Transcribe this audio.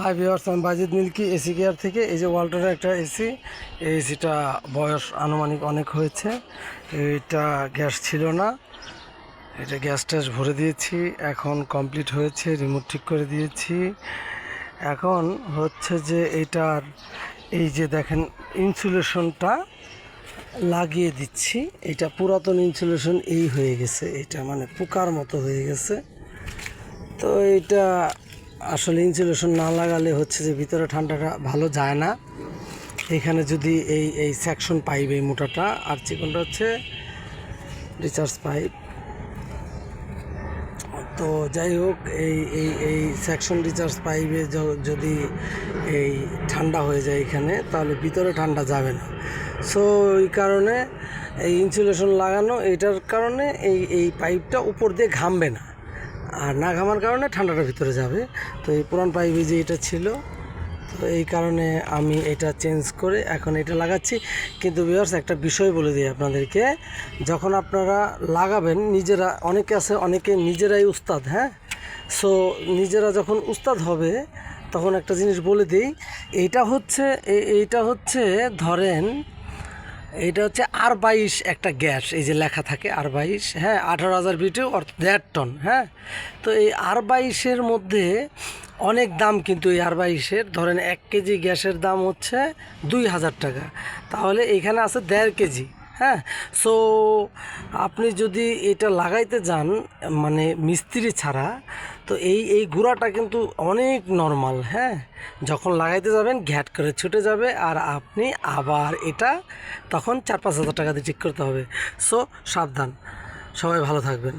Hi viewers, আমি বাজিদ milky AC care থেকে। এই যে ওয়ালটনের একটা এসি, এই এসিটা বয়স আনুমানিক অনেক হয়েছে। এইটা গ্যাস ছিল না, এটা গ্যাস ট্যাস ভরে দিয়েছি, এখন কমপ্লিট হয়েছে, রিমোট ঠিক করে দিয়েছি। এখন হচ্ছে যে এটার এই যে দেখেন ইনসুলেশনটা লাগিয়ে দিচ্ছি। এটা পুরাতন ইনসুলেশন এই হয়ে গেছে, এটা মানে পোকার মতো হয়ে গেছে। তো এইটা আসলে ইনসুলেশন না লাগালে হচ্ছে যে ভিতরে ঠান্ডাটা ভালো যায় না। এখানে যদি এই সেকশন পাইপ, এই মোটাটা আর চিকনটা হচ্ছে রিচার্জ পাইপ। তো যাই হোক, এই সেকশন রিচার্জ পাইপে যদি এই ঠান্ডা হয়ে যায় এখানে, তাহলে ভিতরে ঠান্ডা যাবে না। সো এই কারণে এই ইনসুলেশন লাগানো, এটার কারণে এই পাইপটা উপর দিয়ে ঘামবে না, আর না ঘামার কারণে ঠান্ডাটা ভিতরে যাবে। তো এই পুরান পাইপে যে এটা ছিল, তো এই কারণে আমি এটা চেঞ্জ করে এখন এটা লাগাচ্ছি। কিন্তু ভিউয়ার্স, একটা বিষয় বলে দিই আপনাদেরকে, যখন আপনারা লাগাবেন নিজেরা, অনেকে আছে অনেকে নিজেরাই উস্তাদ, হ্যাঁ। সো নিজেরা যখন উস্তাদ হবে তখন একটা জিনিস বলে দিই, এইটা হচ্ছে ধরেন এইটা হচ্ছে R22 একটা গ্যাস, এই যে লেখা থাকে R22, হ্যাঁ, 18,000 বিটু অর্থাৎ 1.5 টন, হ্যাঁ। তো এই R22-এর মধ্যে অনেক দাম, কিন্তু এই R22-এর ধরেন 1 কেজি গ্যাসের দাম হচ্ছে 2,000 টাকা, তাহলে এখানে আছে 1.5 কেজি, হ্যাঁ। সো আপনি যদি এটা লাগাইতে যান মানে মিস্ত্রি ছাড়া, তো এই গুঁড়াটা কিন্তু অনেক নরমাল, হ্যাঁ। যখন লাগাইতে যাবেন ঘ্যাট করে ছুটে যাবে, আর আপনি আবার এটা তখন 4-5 হাজার টাকা দিয়ে ঠিক করতে হবে। সো সাবধান, সবাই ভালো থাকবেন।